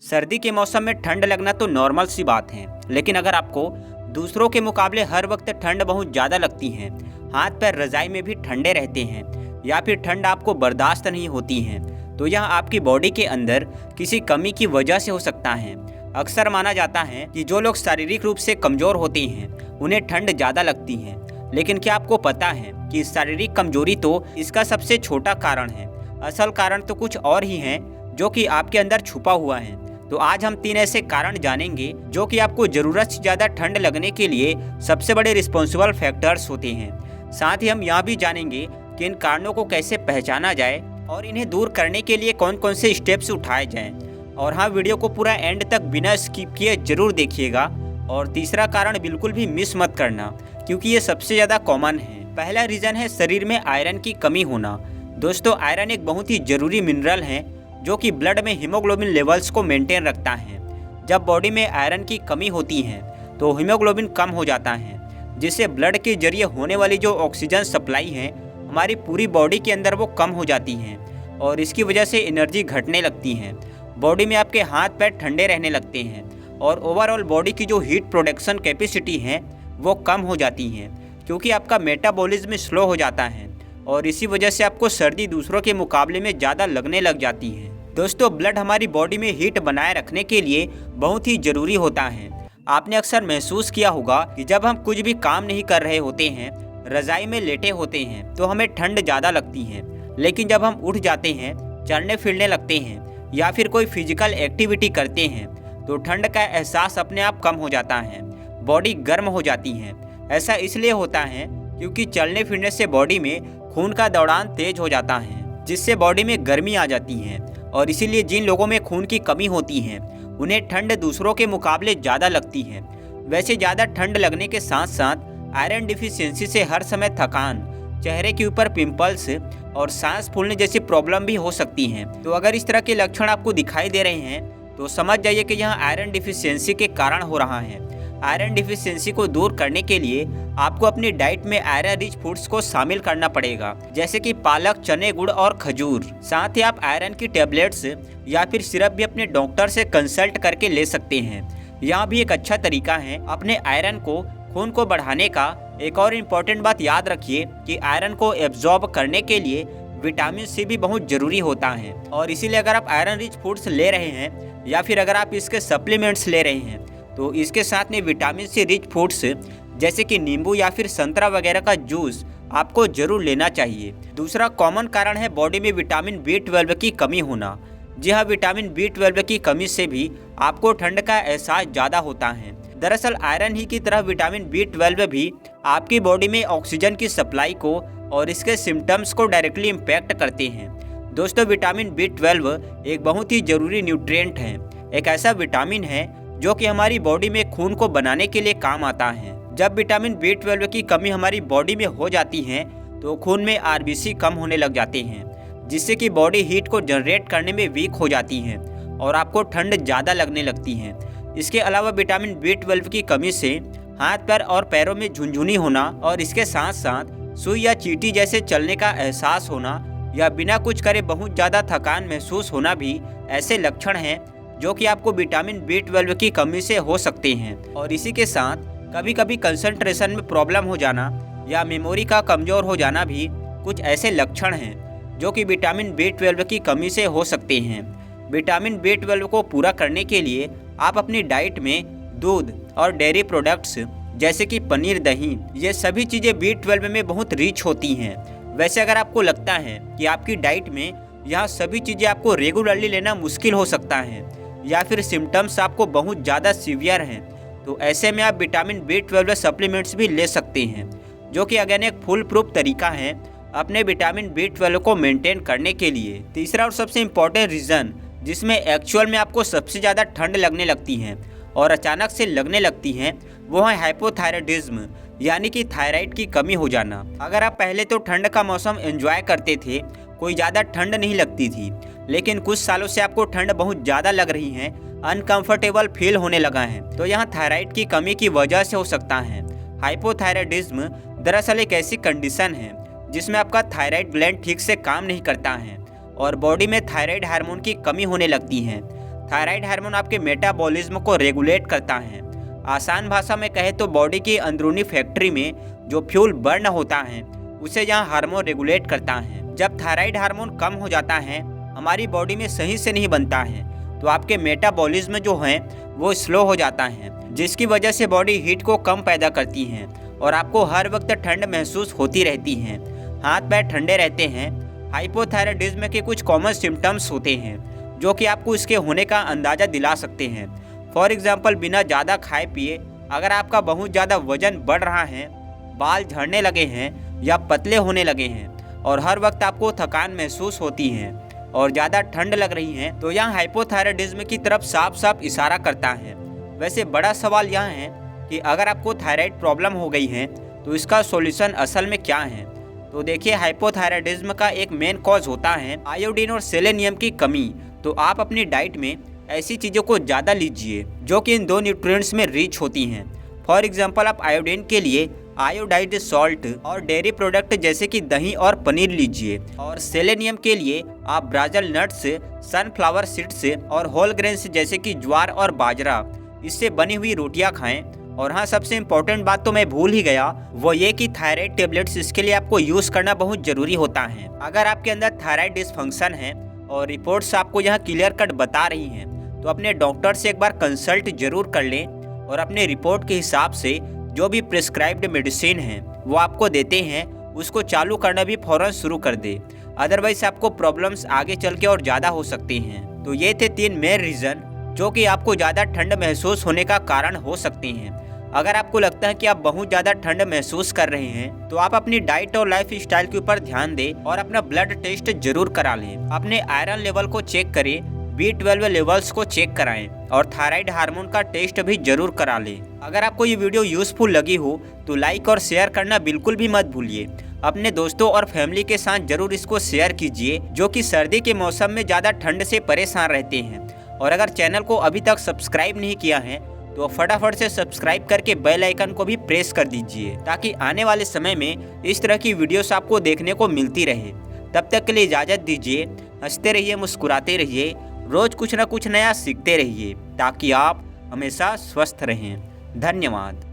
सर्दी के मौसम में ठंड लगना तो नॉर्मल सी बात है, लेकिन अगर आपको दूसरों के मुकाबले हर वक्त ठंड बहुत ज़्यादा लगती है, हाथ पैर रजाई में भी ठंडे रहते हैं या फिर ठंड आपको बर्दाश्त नहीं होती है, तो यह आपकी बॉडी के अंदर किसी कमी की वजह से हो सकता है। अक्सर माना जाता है कि जो लोग शारीरिक रूप से कमज़ोर होते हैं उन्हें ठंड ज़्यादा लगती है, लेकिन क्या आपको पता है कि शारीरिक कमजोरी तो इसका सबसे छोटा कारण है। असल कारण तो कुछ और ही है जो कि आपके अंदर छुपा हुआ है। तो आज हम 3 ऐसे कारण जानेंगे जो कि आपको ज़रूरत से ज़्यादा ठंड लगने के लिए सबसे बड़े रिस्पॉन्सिबल फैक्टर्स होते हैं। साथ ही हम यह भी जानेंगे कि इन कारणों को कैसे पहचाना जाए और इन्हें दूर करने के लिए कौन कौन से स्टेप्स उठाए जाएं। और हाँ, वीडियो को पूरा एंड तक बिना स्किप किए जरूर देखिएगा। और तीसरा कारण बिल्कुल भी मिस मत करना, क्योंकि ये सबसे ज़्यादा कॉमन है। पहला रीज़न है शरीर में आयरन की कमी होना। दोस्तों, आयरन एक बहुत ही ज़रूरी मिनरल है जो कि ब्लड में हीमोग्लोबिन लेवल्स को मेंटेन रखता है। जब बॉडी में आयरन की कमी होती है तो हीमोग्लोबिन कम हो जाता है, जिससे ब्लड के जरिए होने वाली जो ऑक्सीजन सप्लाई है हमारी पूरी बॉडी के अंदर वो कम हो जाती है और इसकी वजह से एनर्जी घटने लगती है। बॉडी में आपके हाथ पैर ठंडे रहने लगते हैं और ओवरऑल बॉडी की जो हीट प्रोडक्शन कैपेसिटी है वो कम हो जाती है, क्योंकि आपका मेटाबॉलिज्म स्लो हो जाता है और इसी वजह से आपको सर्दी दूसरों के मुकाबले में ज़्यादा लगने लग जाती है। दोस्तों, ब्लड हमारी बॉडी में हीट बनाए रखने के लिए बहुत ही ज़रूरी होता है। आपने अक्सर महसूस किया होगा कि जब हम कुछ भी काम नहीं कर रहे होते हैं, रज़ाई में लेटे होते हैं, तो हमें ठंड ज़्यादा लगती है, लेकिन जब हम उठ जाते हैं, चलने फिरने लगते हैं या फिर कोई फिजिकल एक्टिविटी करते हैं तो ठंड का एहसास अपने आप कम हो जाता है, बॉडी गर्म हो जाती है। ऐसा इसलिए होता है क्योंकि चलने फिरने से बॉडी में खून का दौरान तेज हो जाता है, जिससे बॉडी में गर्मी आ जाती है। और इसीलिए जिन लोगों में खून की कमी होती है उन्हें ठंड दूसरों के मुकाबले ज़्यादा लगती है। वैसे ज़्यादा ठंड लगने के साथ साथ आयरन डिफिशियंसी से हर समय थकान, चेहरे के ऊपर पिंपल्स और सांस फूलने जैसी प्रॉब्लम भी हो सकती हैं। तो अगर इस तरह के लक्षण आपको दिखाई दे रहे हैं तो समझ जाइए कि यह आयरन डिफिशियंसी के कारण हो रहा है। आयरन डिफिशियंसी को दूर करने के लिए आपको अपनी डाइट में आयरन रिच फूड्स को शामिल करना पड़ेगा, जैसे कि पालक, चने, गुड़ और खजूर। साथ ही आप आयरन की टेबलेट्स या फिर सिरप भी अपने डॉक्टर से कंसल्ट करके ले सकते हैं। यह भी एक अच्छा तरीका है अपने आयरन को, खून को बढ़ाने का। एक और इम्पॉर्टेंट बात याद रखिए कि आयरन को एब्जॉर्ब करने के लिए विटामिन सी भी बहुत ज़रूरी होता है और इसीलिए अगर आप आयरन रिच फूड्स ले रहे हैं या फिर अगर आप इसके सप्लीमेंट्स ले रहे हैं तो इसके साथ में विटामिन सी रिच फूड्स जैसे कि नींबू या फिर संतरा वगैरह का जूस आपको जरूर लेना चाहिए। दूसरा कॉमन कारण है बॉडी में विटामिन B12 की कमी होना। जी हाँ, विटामिन B12 की कमी से भी आपको ठंड का एहसास ज़्यादा होता है। दरअसल आयरन ही की तरह विटामिन B12 भी आपकी बॉडी में ऑक्सीजन की सप्लाई को और इसके सिम्टम्स को डायरेक्टली इम्पैक्ट करते हैं। दोस्तों, विटामिन B12 एक बहुत ही ज़रूरी न्यूट्रिएंट है। एक ऐसा विटामिन है जो कि हमारी बॉडी में खून को बनाने के लिए काम आता है। जब विटामिन B12 की कमी हमारी बॉडी में हो जाती है तो खून में RBC कम होने लग जाते हैं, जिससे कि बॉडी हीट को जनरेट करने में वीक हो जाती है और आपको ठंड ज़्यादा लगने लगती है। इसके अलावा विटामिन B12 की कमी से हाथ पैर और पैरों में झुनझुनी होना और इसके साथ साथ सुई या चींटी जैसे चलने का एहसास होना या बिना कुछ करे बहुत ज़्यादा थकान महसूस होना भी ऐसे लक्षण हैं जो कि आपको विटामिन B12 की कमी से हो सकते हैं। और इसी के साथ कभी कभी कंसंट्रेशन में प्रॉब्लम हो जाना या मेमोरी का कमज़ोर हो जाना भी कुछ ऐसे लक्षण हैं जो कि विटामिन B12 की कमी से हो सकते हैं। विटामिन B12 को पूरा करने के लिए आप अपनी डाइट में दूध और डेयरी प्रोडक्ट्स जैसे कि पनीर, दही, ये सभी चीज़ें B12 में बहुत रिच होती हैं। वैसे अगर आपको लगता है कि आपकी डाइट में यह सभी चीज़ें आपको रेगुलरली लेना मुश्किल हो सकता है या फिर सिम्टम्स आपको बहुत ज़्यादा सीवियर हैं, तो ऐसे में आप विटामिन B12 सप्लीमेंट्स भी ले सकते हैं, जो कि अगेन एक फुल प्रूफ तरीका है अपने विटामिन B12 को मेंटेन करने के लिए। तीसरा और सबसे इम्पॉर्टेंट रीज़न जिसमें एक्चुअल में आपको सबसे ज़्यादा ठंड लगने लगती है और अचानक से लगने लगती है वो है हाइपोथायराइडिज्म, यानी कि थायराइड की कमी हो जाना। अगर आप पहले तो ठंड का मौसम एंजॉय करते थे, कोई ज़्यादा ठंड नहीं लगती थी, लेकिन कुछ सालों से आपको ठंड बहुत ज़्यादा लग रही है, अनकंफर्टेबल फील होने लगा है, तो यहाँ थायराइड की कमी की वजह से हो सकता है। हाइपोथायराइडिज्म दरअसल एक ऐसी कंडीशन है जिसमें आपका थायराइड ग्लैंड ठीक से काम नहीं करता है और बॉडी में थायराइड हार्मोन की कमी होने लगती है, थायराइड हार्मोन आपके मेटाबॉलिज्म को रेगुलेट करता है। आसान भाषा में कहे तो बॉडी की अंदरूनी फैक्ट्री में जो फ्यूल बर्न होता है उसे यहाँ हार्मोन रेगुलेट करता है। जब थायराइड हार्मोन कम हो जाता है, हमारी बॉडी में सही से नहीं बनता है, तो आपके मेटाबॉलिज्म जो है वो स्लो हो जाता है, जिसकी वजह से बॉडी हीट को कम पैदा करती है और आपको हर वक्त ठंड महसूस होती रहती है। हाथ पैर ठंडे रहते हैं। हाइपोथायराइडिज्म के कुछ कॉमन सिम्टम्स होते हैं जो कि आपको इसके होने का अंदाज़ा दिला सकते हैं। फॉर एग्जाम्पल, बिना ज़्यादा खाए पिए अगर आपका बहुत ज़्यादा वजन बढ़ रहा है, बाल झड़ने लगे हैं या पतले होने लगे हैं और हर वक्त आपको थकान महसूस होती है और ज़्यादा ठंड लग रही है, तो यह हाइपोथायराइडिज्म की तरफ साफ साफ इशारा करता है। वैसे बड़ा सवाल यह है कि अगर आपको थायराइड प्रॉब्लम हो गई है तो इसका सॉल्यूशन असल में क्या है। तो देखिए, हाइपोथायराइडिज्म का एक मेन कॉज होता है आयोडीन और सेलेनियम की कमी। तो आप अपनी डाइट में ऐसी चीज़ों को ज़्यादा लीजिए जो कि इन दो न्यूट्रिएंट्स में रिच होती हैं। फॉर एग्जांपल, आप आयोडीन के लिए आयोडाइज्ड सॉल्ट और डेयरी प्रोडक्ट जैसे कि दही और पनीर लीजिए, और सेलेनियम के लिए आप ब्राज़िल नट्स, सनफ्लावर सीड्स और होल ग्रेन्स जैसे कि ज्वार और बाजरा, इससे बनी हुई रोटियां खाएं। और हाँ, सबसे इम्पोर्टेंट बात तो मैं भूल ही गया, वो ये कि थायराइड टेबलेट्स इसके लिए आपको यूज़ करना बहुत ज़रूरी होता है। अगर आपके अंदर थायराइड डिसफंक्शन है और रिपोर्ट्स आपको यहाँ क्लियर कट बता रही हैं, तो अपने डॉक्टर से एक बार कंसल्ट जरूर कर लें और अपने रिपोर्ट के हिसाब से जो भी प्रिस्क्राइब्ड मेडिसिन है वो आपको देते हैं उसको चालू करना भी फ़ौरन शुरू कर दे। अदरवाइज आपको प्रॉब्लम्स आगे चल के और ज़्यादा हो सकती हैं। तो ये थे 3 मेन रीज़न जो कि आपको ज़्यादा ठंड महसूस होने का कारण हो सकते हैं। अगर आपको लगता है कि आप बहुत ज़्यादा ठंड महसूस कर रहे हैं तो आप अपनी डाइट और लाइफ स्टाइल के ऊपर ध्यान दें और अपना ब्लड टेस्ट जरूर करा लें। अपने आयरन लेवल को चेक करें, B12 लेवल्स को चेक कराएं और थायराइड हार्मोन का टेस्ट भी जरूर करा लें। अगर आपको ये वीडियो यूजफुल लगी हो तो लाइक और शेयर करना बिल्कुल भी मत भूलिए। अपने दोस्तों और फैमिली के साथ जरूर इसको शेयर कीजिए जो कि सर्दी के मौसम में ज़्यादा ठंड से परेशान रहते हैं। और अगर चैनल को अभी तक सब्सक्राइब नहीं किया है तो फटाफट से सब्सक्राइब करके बेल आइकन को भी प्रेस कर दीजिए ताकि आने वाले समय में इस तरह की वीडियोस आपको देखने को मिलती रहे। तब तक के लिए इजाज़त दीजिए। हंसते रहिए, मुस्कुराते रहिए, रोज़ कुछ ना कुछ नया सीखते रहिए ताकि आप हमेशा स्वस्थ रहें। धन्यवाद।